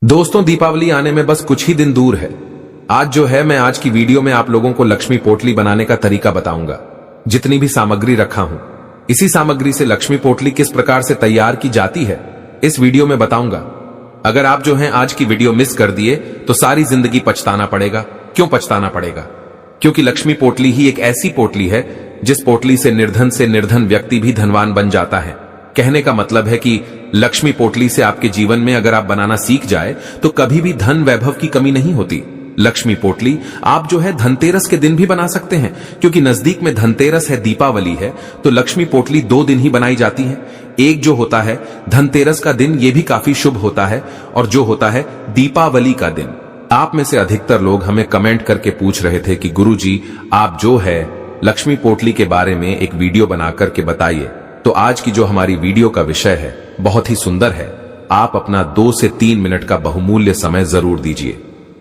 दोस्तों, दीपावली आने में बस कुछ ही दिन दूर है। मैं आज की वीडियो में आप लोगों को लक्ष्मी पोटली बनाने का तरीका बताऊंगा। जितनी भी सामग्री रखा हूं, इसी सामग्री से लक्ष्मी पोटली किस प्रकार से तैयार की जाती है, इस वीडियो में बताऊंगा। अगर आप आज की वीडियो मिस कर दिए तो सारी जिंदगी पछताना पड़ेगा। क्यों पछताना पड़ेगा? क्योंकि लक्ष्मी पोटली ही एक ऐसी पोटली है जिस पोटली से निर्धन व्यक्ति भी धनवान बन जाता है। कहने का मतलब है कि लक्ष्मी पोटली से आपके जीवन में अगर आप बनाना सीख जाए तो कभी भी धन वैभव की कमी नहीं होती। लक्ष्मी पोटली आप धनतेरस के दिन भी बना सकते हैं, क्योंकि नजदीक में धनतेरस है, दीपावली है, तो लक्ष्मी पोटली 2 दिन ही बनाई जाती है। एक जो होता है धनतेरस का दिन, ये भी काफी शुभ होता है, और जो होता है दीपावली का दिन। आप में से अधिकतर लोग हमें कमेंट करके पूछ रहे थे कि गुरुजी, आप लक्ष्मी पोटली के बारे में एक वीडियो बना करके बताइए। तो आज की जो हमारी वीडियो का विषय है बहुत ही सुंदर है। आप अपना 2 से 3 मिनट का बहुमूल्य समय जरूर दीजिए,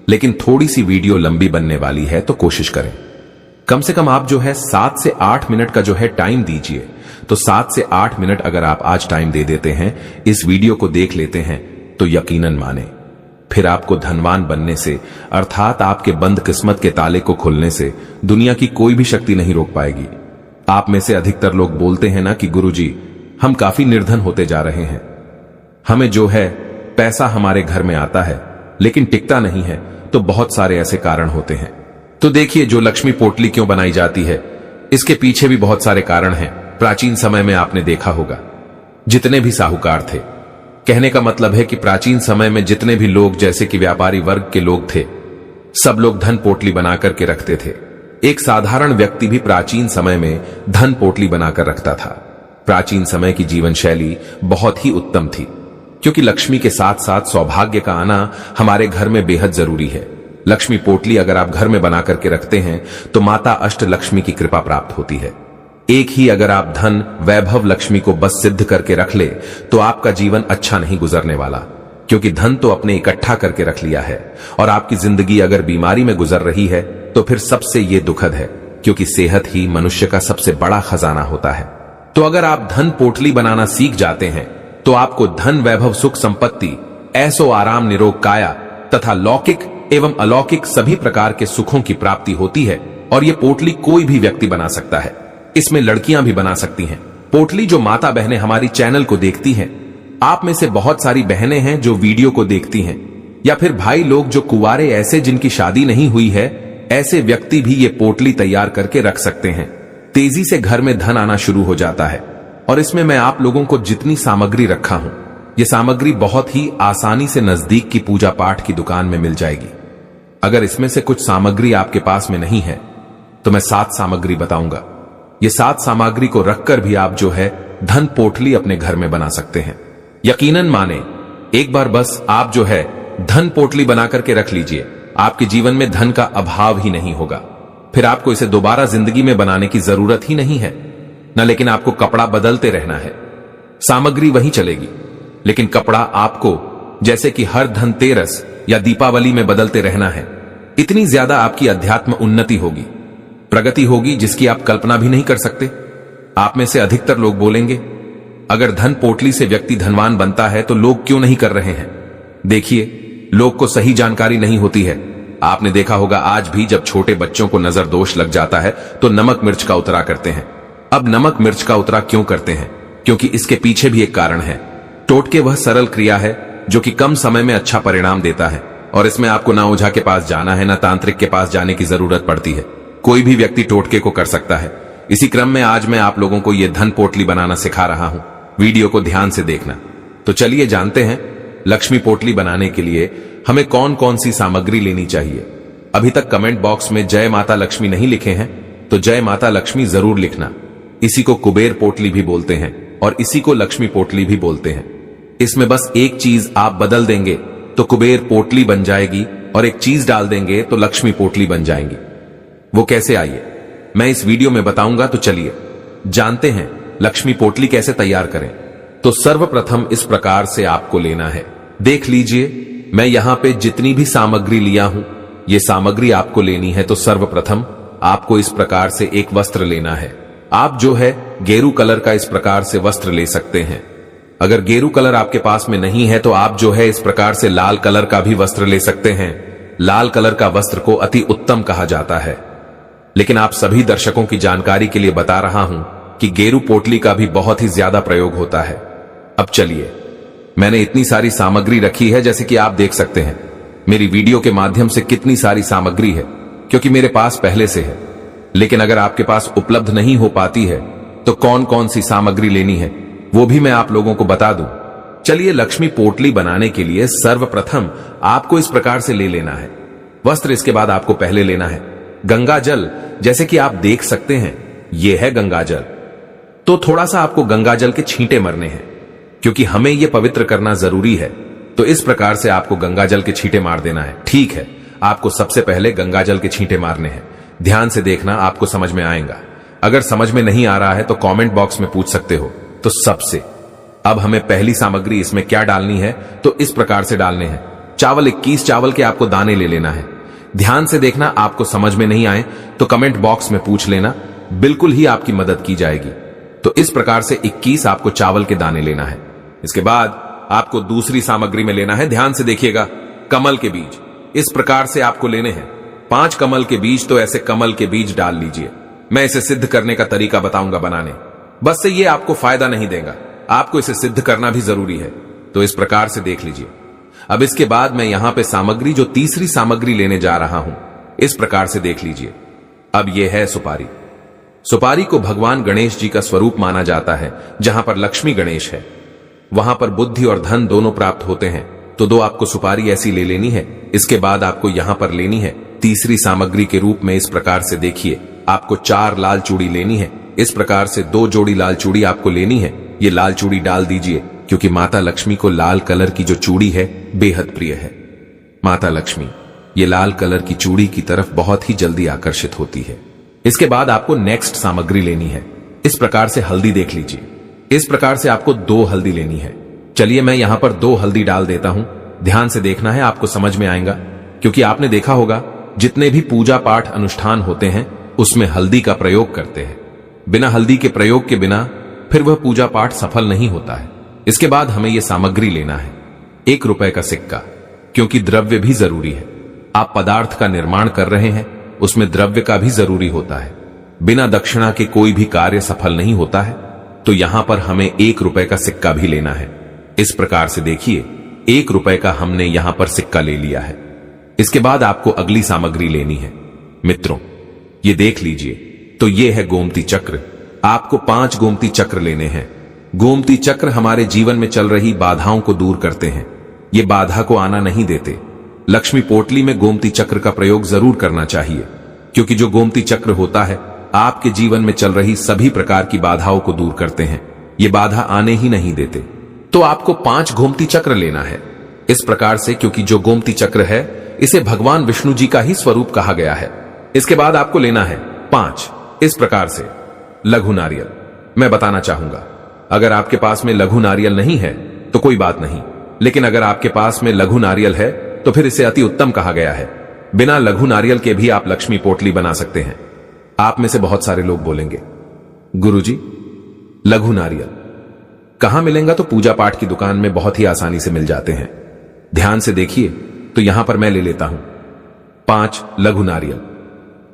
लेकिन थोड़ी सी वीडियो लंबी बनने वाली है तो कोशिश करें कम से कम आप 7 से 8 मिनट का टाइम दीजिए। तो 7 से 8 मिनट अगर आप आज टाइम दे देते हैं, इस वीडियो को देख लेते हैं, तो यकीनन माने फिर आपको धनवान बनने से, अर्थात आपके बंद किस्मत के ताले को खुलने से दुनिया की कोई भी शक्ति नहीं रोक पाएगी। आप में से अधिकतर लोग बोलते हैं ना कि गुरुजी, हम काफी निर्धन होते जा रहे हैं, हमें पैसा हमारे घर में आता है लेकिन टिकता नहीं है। तो बहुत सारे ऐसे कारण होते हैं। तो देखिए, जो लक्ष्मी पोटली क्यों बनाई जाती है, इसके पीछे भी बहुत सारे कारण हैं। प्राचीन समय में आपने देखा होगा, जितने भी साहूकार थे, कहने का मतलब है कि प्राचीन समय में जितने भी लोग जैसे कि व्यापारी वर्ग के लोग थे, सब लोग धन पोटली बना करके रखते थे। एक साधारण व्यक्ति भी प्राचीन समय में धन पोटली बनाकर रखता था। प्राचीन समय की जीवन शैली बहुत ही उत्तम थी, क्योंकि लक्ष्मी के साथ साथ सौभाग्य का आना हमारे घर में बेहद जरूरी है। लक्ष्मी पोटली अगर आप घर में बना करके रखते हैं तो माता अष्ट लक्ष्मी की कृपा प्राप्त होती है। एक ही अगर आप धन वैभव लक्ष्मी को बस सिद्ध करके रख ले तो आपका जीवन अच्छा नहीं गुजरने वाला, क्योंकि धन तो अपने इकट्ठा करके रख लिया है। और आपकी जिंदगी अगर बीमारी में गुजर रही है तो फिर सबसे यह दुखद है, क्योंकि सेहत ही मनुष्य का सबसे बड़ा खजाना होता है। तो अगर आप धन पोटली बनाना सीख जाते हैं तो आपको धन वैभव सुख संपत्ति, ऐसो आराम निरोग काया तथा लौकिक एवं अलौकिक सभी प्रकार के सुखों की प्राप्ति होती है। और यह पोटली कोई भी व्यक्ति बना सकता है, इसमें लड़कियां भी बना सकती हैं। पोटली जो माता बहनें हमारी चैनल को देखती हैं, आप में से बहुत सारी बहनें हैं जो वीडियो को देखती हैं, या फिर भाई लोग जो कुंवारे ऐसे जिनकी शादी नहीं हुई है, ऐसे व्यक्ति भी ये पोटली तैयार करके रख सकते हैं। तेजी से घर में धन आना शुरू हो जाता है। और इसमें मैं आप लोगों को जितनी सामग्री रखा हूं, ये सामग्री बहुत ही आसानी से नजदीक की पूजा पाठ की दुकान में मिल जाएगी। अगर इसमें से कुछ सामग्री आपके पास में नहीं है तो मैं 7 सामग्री बताऊंगा। ये 7 सामग्री को रखकर भी आप धन पोटली अपने घर में बना सकते हैं। यकीनन माने, एक बार बस आप धन पोटली बना करके रख लीजिए, आपके जीवन में धन का अभाव ही नहीं होगा। फिर आपको इसे दोबारा जिंदगी में बनाने की जरूरत ही नहीं है न, लेकिन आपको कपड़ा बदलते रहना है। सामग्री वही चलेगी, लेकिन कपड़ा आपको जैसे कि हर धनतेरस या दीपावली में बदलते रहना है। इतनी ज्यादा आपकी अध्यात्म उन्नति होगी, प्रगति होगी, जिसकी आप कल्पना भी नहीं कर सकते। आप में से अधिकतर लोग बोलेंगे, अगर धन पोटली से व्यक्ति धनवान बनता है तो लोग क्यों नहीं कर रहे हैं? देखिए, लोग को सही जानकारी नहीं होती है। आपने देखा होगा, आज भी जब छोटे बच्चों को नजर दोष लग जाता है तो नमक मिर्च का उतरा करते हैं। अब नमक मिर्च का उतरा क्यों करते हैं? क्योंकि इसके पीछे भी एक कारण है। टोटके वह सरल क्रिया है जो कि कम समय में अच्छा परिणाम देता है, और इसमें आपको ना ओझा के पास जाना है, ना तांत्रिक के पास जाने की जरूरत पड़ती है। कोई भी व्यक्ति टोटके को कर सकता है। इसी क्रम में आज मैं आप लोगों को यह धन पोटली बनाना सिखा रहा हूं। वीडियो को ध्यान से देखना। तो चलिए जानते हैं, लक्ष्मी पोटली बनाने के लिए हमें कौन कौन सी सामग्री लेनी चाहिए। अभी तक कमेंट बॉक्स में जय माता लक्ष्मी नहीं लिखे हैं तो जय माता लक्ष्मी जरूर लिखना। इसी को कुबेर पोटली भी बोलते हैं और इसी को लक्ष्मी पोटली भी बोलते हैं। इसमें बस एक चीज आप बदल देंगे तो कुबेर पोटली बन जाएगी, और एक चीज डाल देंगे तो लक्ष्मी पोटली बन जाएंगी। वो कैसे, आइए मैं इस वीडियो में बताऊंगा। तो चलिए जानते हैं लक्ष्मी पोटली कैसे तैयार करें। तो सर्वप्रथम इस प्रकार से आपको लेना है। देख लीजिए, मैं यहां पे जितनी भी सामग्री लिया हूं, ये सामग्री आपको लेनी है। तो सर्वप्रथम आपको इस प्रकार से एक वस्त्र लेना है। आप गेरू कलर का इस प्रकार से वस्त्र ले सकते हैं। अगर गेरू कलर आपके पास में नहीं है तो आप जो है इस प्रकार से लाल कलर का भी वस्त्र ले सकते हैं। लाल कलर का वस्त्र को अति उत्तम कहा जाता है। लेकिन आप सभी दर्शकों की जानकारी के लिए बता रहा हूं कि गेरू पोटली का भी बहुत ही ज्यादा प्रयोग होता है। अब चलिए, मैंने इतनी सारी सामग्री रखी है, जैसे कि आप देख सकते हैं मेरी वीडियो के माध्यम से कितनी सारी सामग्री है, क्योंकि मेरे पास पहले से है। लेकिन अगर आपके पास उपलब्ध नहीं हो पाती है तो कौन कौन सी सामग्री लेनी है वो भी मैं आप लोगों को बता दूं। चलिए, लक्ष्मी पोटली बनाने के लिए सर्वप्रथम आपको इस प्रकार से ले लेना है वस्त्र। इसके बाद आपको पहले लेना है गंगा जल। जैसे कि आप देख सकते हैं यह है गंगा जल। तो थोड़ा सा आपको गंगा जल के छींटे मरने हैं, क्योंकि हमें यह पवित्र करना जरूरी है। तो इस प्रकार से आपको गंगा जल के छींटे मार देना है। ठीक है, आपको सबसे पहले गंगा जल के छींटे मारने हैं। ध्यान से देखना, आपको समझ में आएगा। अगर समझ में नहीं आ रहा है तो कमेंट बॉक्स में पूछ सकते हो। तो सबसे अब हमें पहली सामग्री इसमें क्या डालनी है, तो इस प्रकार से डालने हैं चावल। 21 चावल के आपको दाने ले लेना है। ध्यान से देखना, आपको समझ में नहीं आए तो कमेंट बॉक्स में पूछ लेना, बिल्कुल ही आपकी मदद की जाएगी। तो इस प्रकार से 21 आपको चावल के दाने लेना है। इसके बाद आपको दूसरी सामग्री में लेना है, ध्यान से देखिएगा, कमल के बीज। इस प्रकार से आपको लेने हैं 5 कमल के बीज। तो ऐसे कमल के बीज डाल लीजिए। मैं इसे सिद्ध करने का तरीका बताऊंगा बनाने, बस से ये आपको फायदा नहीं देगा, आपको इसे सिद्ध करना भी जरूरी है। तो इस प्रकार से देख लीजिए। अब इसके बाद मैं यहां पे सामग्री, जो तीसरी सामग्री लेने जा रहा हूं, इस प्रकार से देख लीजिए। अब यह है सुपारी। सुपारी को भगवान गणेश जी का स्वरूप माना जाता है। जहां पर लक्ष्मी गणेश है वहां पर बुद्धि और धन दोनों प्राप्त होते हैं। तो 2 आपको सुपारी ऐसी ले लेनी है। इसके बाद आपको यहां पर लेनी है तीसरी सामग्री के रूप में। इस प्रकार से देखिए, आपको 4 लाल चूड़ी लेनी है। इस प्रकार से 2 जोड़ी लाल चूड़ी आपको लेनी है। ये लाल चूड़ी डाल दीजिए, क्योंकि माता लक्ष्मी को लाल कलर की जो चूड़ी है बेहद प्रिय है। माता लक्ष्मी ये लाल कलर की चूड़ी की तरफ बहुत ही जल्दी आकर्षित होती है। इसके बाद आपको नेक्स्ट सामग्री लेनी है। इस प्रकार से हल्दी देख लीजिए। इस प्रकार से आपको 2 हल्दी लेनी है। चलिए, मैं यहां पर 2 हल्दी डाल देता हूं। ध्यान से देखना है, आपको समझ में आएगा, क्योंकि आपने देखा होगा जितने भी पूजा पाठ अनुष्ठान होते हैं उसमें हल्दी का प्रयोग करते हैं। बिना हल्दी के प्रयोग के बिना फिर वह पूजा पाठ सफल नहीं होता है। इसके बाद हमें यह सामग्री लेना है 1 रुपए का सिक्का, क्योंकि द्रव्य भी जरूरी है। आप पदार्थ का निर्माण कर रहे हैं, उसमें द्रव्य का भी जरूरी होता है। बिना दक्षिणा के कोई भी कार्य सफल नहीं होता है। तो यहां पर हमें 1 रुपए का सिक्का भी लेना है। इस प्रकार से देखिए, 1 रुपए का हमने यहां पर सिक्का ले लिया है। इसके बाद आपको अगली सामग्री लेनी है। मित्रों, ये देख लीजिए, तो ये है गोमती चक्र। आपको 5 गोमती चक्र लेने हैं। गोमती चक्र हमारे जीवन में चल रही बाधाओं को दूर करते हैं। ये बाधा को आना नहीं देते। लक्ष्मी पोटली में गोमती चक्र का प्रयोग जरूर करना चाहिए, क्योंकि जो गोमती चक्र होता है आपके जीवन में चल रही सभी प्रकार की बाधाओं को दूर करते हैं। ये बाधा आने ही नहीं देते। तो आपको 5 गोमती चक्र लेना है इस प्रकार से, क्योंकि जो गोमती चक्र है इसे भगवान विष्णु जी का ही स्वरूप कहा गया है। इसके बाद आपको लेना है 5 इस प्रकार से लघु नारियल। मैं बताना चाहूंगा, अगर आपके पास में लघु नारियल नहीं है तो कोई बात नहीं, लेकिन अगर आपके पास में लघु नारियल है तो फिर इसे अति उत्तम कहा गया है। बिना लघु नारियल के भी आप लक्ष्मी पोटली बना सकते हैं। आप में से बहुत सारे लोग बोलेंगे, गुरुजी लघु नारियल कहां मिलेंगे? तो पूजा पाठ की दुकान में बहुत ही आसानी से मिल जाते हैं। ध्यान से देखिए, तो यहां पर मैं ले लेता हूं 5 लघु नारियल।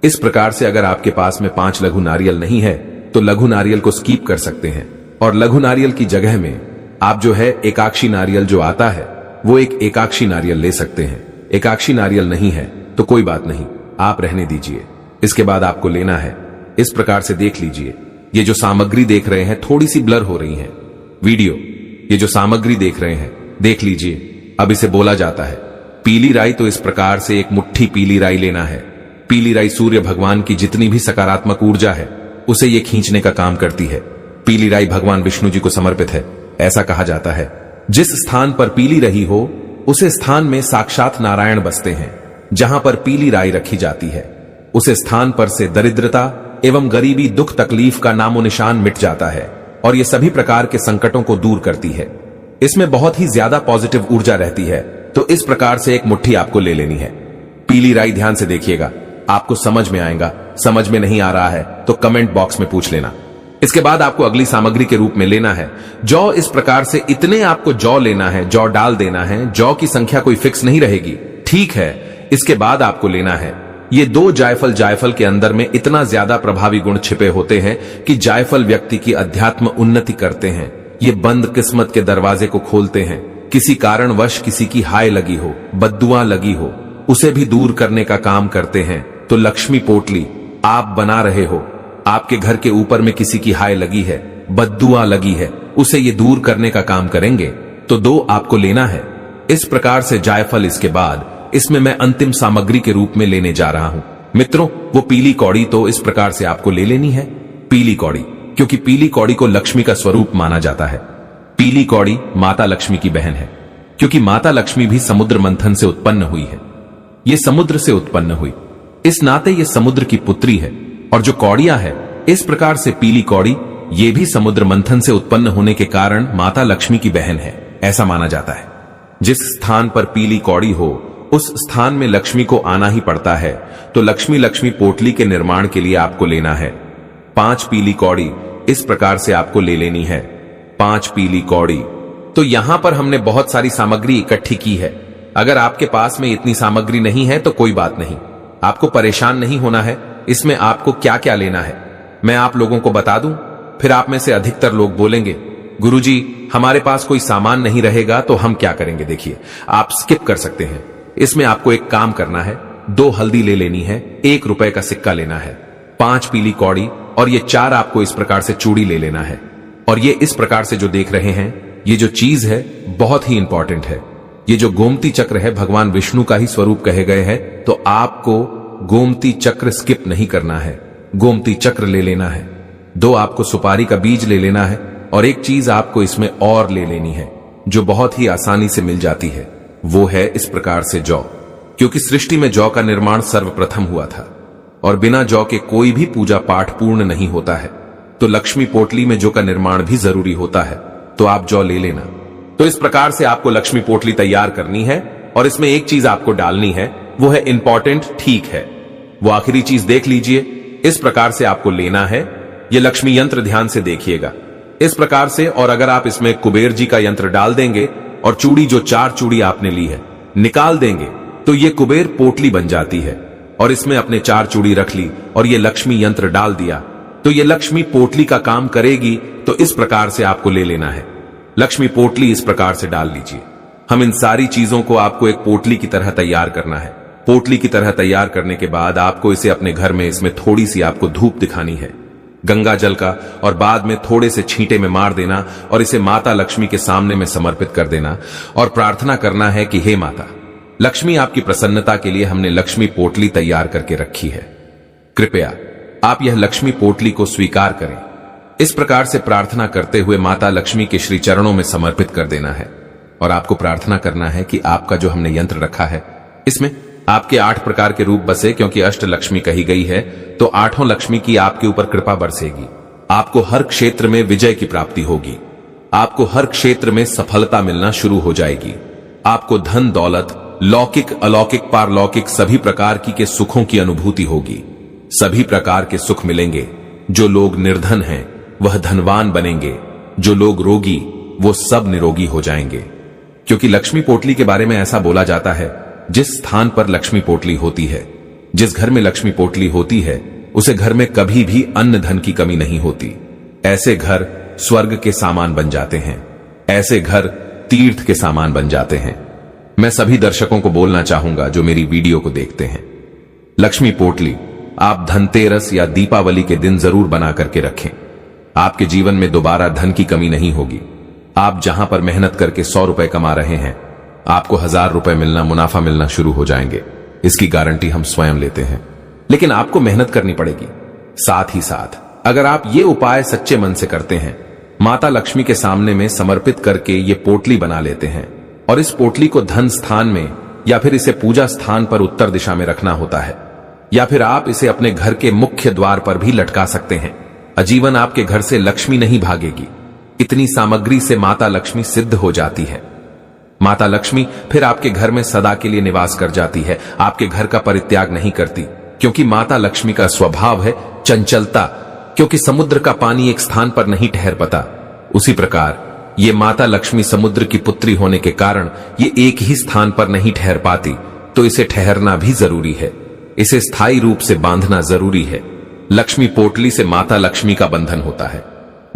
इस प्रकार से अगर आपके पास में 5 लघु नारियल नहीं है तो लघु नारियल को स्कीप कर सकते हैं, और लघु नारियल की जगह में आप जो है एकाक्षी नारियल जो आता है वो एक एकाक्षी नारियल ले सकते हैं। एकाक्षी नारियल नहीं है तो कोई बात नहीं, आप रहने दीजिए। इसके बाद आपको लेना है, इस प्रकार से देख लीजिए, ये जो सामग्री देख रहे हैं थोड़ी सी ब्लर हो रही है वीडियो, ये जो सामग्री देख रहे हैं देख लीजिए। अब इसे बोला जाता है पीली राई। तो इस प्रकार से एक मुट्ठी पीली राई लेना है। पीली राई सूर्य भगवान की जितनी भी सकारात्मक ऊर्जा है उसे ये खींचने का काम करती है। पीली राई भगवान विष्णु जी को समर्पित है। ऐसा कहा जाता है जिस स्थान पर पीली रही हो उसे स्थान में साक्षात नारायण बसते हैं। जहां पर पीली राई रखी जाती है उसे स्थान पर से दरिद्रता एवं गरीबी, दुख तकलीफ का नामो निशान मिट जाता है, और ये सभी प्रकार के संकटों को दूर करती है। इसमें बहुत ही ज्यादा पॉजिटिव ऊर्जा रहती है। तो इस प्रकार से एक मुट्ठी आपको ले लेनी है पीली राई। ध्यान से देखिएगा, आपको समझ में आएगा। समझ में नहीं आ रहा है तो कमेंट बॉक्स में पूछ लेना। इसके बाद आपको अगली सामग्री के रूप में लेना है जौ। इस प्रकार से इतने आपको जौ लेना है, जौ डाल देना है। जौ की संख्या कोई फिक्स नहीं रहेगी, ठीक है। इसके बाद आपको लेना है ये 2 जायफल। जायफल के अंदर में इतना ज्यादा प्रभावी गुण छिपे होते हैं कि जायफल व्यक्ति की अध्यात्म उन्नति करते हैं। ये बंद किस्मत के दरवाजे को खोलते हैं। किसी कारणवश किसी की हाय लगी हो, बद्दुआ लगी हो, उसे भी दूर करने का काम करते हैं। तो लक्ष्मी पोटली आप बना रहे हो, आपके घर के ऊपर में किसी की हाय लगी है, बद्दुआ लगी है, उसे ये दूर करने का काम करेंगे। तो 2 आपको लेना है इस प्रकार से जायफल। इसके बाद इसमें मैं अंतिम सामग्री के रूप में लेने जा रहा हूं मित्रों, वो पीली कौड़ी। तो इस प्रकार से आपको ले लेनी है पीली कौड़ी, क्योंकि पीली कौड़ी को लक्ष्मी का स्वरूप माना जाता है। पीली कौड़ी माता लक्ष्मी की बहन है, क्योंकि माता लक्ष्मी भी समुद्र मंथन से उत्पन्न हुई है। ये समुद्र से उत्पन्न हुई, इस नाते ये समुद्र की पुत्री है। और जो कौड़ियां है इस प्रकार से पीली कौड़ी, ये भी समुद्र मंथन से उत्पन्न होने के कारण माता लक्ष्मी की बहन है, ऐसा माना जाता है। जिस स्थान पर पीली कौड़ी हो उस स्थान में लक्ष्मी को आना ही पड़ता है। तो लक्ष्मी पोटली के निर्माण के लिए आपको लेना है 5 पीली कौड़ी। इस प्रकार से आपको ले लेनी है 5 पीली कौड़ी। तो यहां पर हमने बहुत सारी सामग्री इकट्ठी की है। अगर आपके पास में इतनी सामग्री नहीं है तो कोई बात नहीं, आपको परेशान नहीं होना है। इसमें आपको क्या क्या लेना है मैं आप लोगों को बता दूं, फिर आप में से अधिकतर लोग बोलेंगे गुरुजी हमारे पास कोई सामान नहीं रहेगा तो हम क्या करेंगे। देखिए, आप स्किप कर सकते हैं। इसमें आपको एक काम करना है, 2 हल्दी ले लेनी है, 1 रुपए का सिक्का लेना है, 5 पीली कौड़ी, और ये 4 आपको इस प्रकार से चूड़ी ले लेना है। और ये इस प्रकार से जो देख रहे हैं, ये जो चीज है बहुत ही इंपॉर्टेंट है। ये जो गोमती चक्र है भगवान विष्णु का ही स्वरूप कहे गए हैं, तो आपको गोमती चक्र स्किप नहीं करना है, गोमती चक्र ले लेना है। 2 आपको सुपारी का बीज ले लेना है, और एक चीज आपको इसमें और ले लेनी है जो बहुत ही आसानी से मिल जाती है, वो है इस प्रकार से जौ। क्योंकि सृष्टि में जौ का निर्माण सर्वप्रथम हुआ था और बिना जौ के कोई भी पूजा पाठ पूर्ण नहीं होता है। तो लक्ष्मी पोटली में जौ का निर्माण भी जरूरी होता है, तो आप जौ ले लेना। तो इस प्रकार से आपको लक्ष्मी पोटली तैयार करनी है, और इसमें एक चीज आपको डालनी है, वो है इंपॉर्टेंट, ठीक है, वो आखिरी चीज देख लीजिए। इस प्रकार से आपको लेना है, ये लक्ष्मी यंत्र ध्यान से देखिएगा इस प्रकार से। और अगर आप इसमें कुबेर जी का यंत्र डाल देंगे और चूड़ी, जो 4 चूड़ी आपने ली है, निकाल देंगे, तो ये कुबेर पोटली बन जाती है। और इसमें अपने 4 चूड़ी रख ली और ये लक्ष्मी यंत्र डाल दिया, तो ये लक्ष्मी पोटली का काम करेगी। तो इस प्रकार से आपको ले लेना है लक्ष्मी पोटली, इस प्रकार से डाल लीजिए। हम इन सारी चीजों को आपको एक पोटली की तरह तैयार करना है। पोटली की तरह तैयार करने के बाद आपको इसे अपने घर में, इसमें थोड़ी सी आपको धूप दिखानी है गंगा जल का, और बाद में थोड़े से छींटे में मार देना और इसे माता लक्ष्मी के सामने में समर्पित कर देना और प्रार्थना करना है कि हे माता लक्ष्मी, आपकी प्रसन्नता के लिए हमने लक्ष्मी पोटली तैयार करके रखी है, कृपया आप यह लक्ष्मी पोटली को स्वीकार करें। इस प्रकार से प्रार्थना करते हुए माता लक्ष्मी के श्री चरणों में समर्पित कर देना है। और आपको प्रार्थना करना है कि आपका जो हमने यंत्र रखा है, इसमें आपके 8 प्रकार के रूप बसे, क्योंकि अष्ट लक्ष्मी कही गई है, तो 8 लक्ष्मी की आपके ऊपर कृपा बरसेगी। आपको हर क्षेत्र में विजय की प्राप्ति होगी, आपको हर क्षेत्र में सफलता मिलना शुरू हो जाएगी। आपको धन दौलत, लौकिक अलौकिक पारलौकिक सभी प्रकार के सुखों की अनुभूति होगी। सभी प्रकार के सुख मिलेंगे। जो लोग निर्धन हैं वह धनवान बनेंगे, जो लोग रोगी वो सब निरोगी हो जाएंगे। क्योंकि लक्ष्मी पोटली के बारे में ऐसा बोला जाता है, जिस स्थान पर लक्ष्मी पोटली होती है, जिस घर में लक्ष्मी पोटली होती है, उसे घर में कभी भी अन्न धन की कमी नहीं होती। ऐसे घर स्वर्ग के सामान बन जाते हैं, ऐसे घर तीर्थ के सामान बन जाते हैं। मैं सभी दर्शकों को बोलना चाहूंगा जो मेरी वीडियो को देखते हैं, लक्ष्मी पोटली आप धनतेरस या दीपावली के दिन जरूर बना करके रखें। आपके जीवन में दोबारा धन की कमी नहीं होगी। आप जहां पर मेहनत करके 100 रुपए कमा रहे हैं, आपको 1000 रुपए मिलना, मुनाफा मिलना शुरू हो जाएंगे। इसकी गारंटी हम स्वयं लेते हैं, लेकिन आपको मेहनत करनी पड़ेगी। साथ ही साथ अगर आप ये उपाय सच्चे मन से करते हैं, माता लक्ष्मी के सामने में समर्पित करके ये पोटली बना लेते हैं, और इस पोटली को धन स्थान में या फिर इसे पूजा स्थान पर उत्तर दिशा में रखना होता है, या फिर आप इसे अपने घर के मुख्य द्वार पर भी लटका सकते हैं। आजीवन आपके घर से लक्ष्मी नहीं भागेगी। इतनी सामग्री से माता लक्ष्मी सिद्ध हो जाती है। माता लक्ष्मी फिर आपके घर में सदा के लिए निवास कर जाती है, आपके घर का परित्याग नहीं करती, क्योंकि माता लक्ष्मी का स्वभाव है चंचलता, क्योंकि समुद्र का पानी एक स्थान पर नहीं ठहर पाता, उसी प्रकार ये माता लक्ष्मी समुद्र की पुत्री होने के कारण ये एक ही स्थान पर नहीं ठहर पाती, तो इसे ठहरना भी जरूरी है। इसे स्थायी रूप से बांधना जरूरी है। लक्ष्मी पोटली से माता लक्ष्मी का बंधन होता है।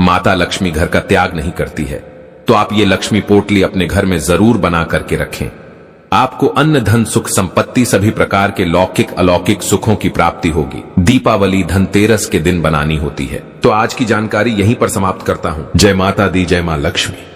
माता लक्ष्मी घर का त्याग नहीं करती है, तो आप ये लक्ष्मी पोटली अपने घर में जरूर बना करके रखें। आपको अन्न धन सुख संपत्ति सभी प्रकार के लौकिक अलौकिक सुखों की प्राप्ति होगी। दीपावली धनतेरस के दिन बनानी होती है। तो आज की जानकारी यहीं पर समाप्त करता हूं। जय माता दी, जय मां लक्ष्मी।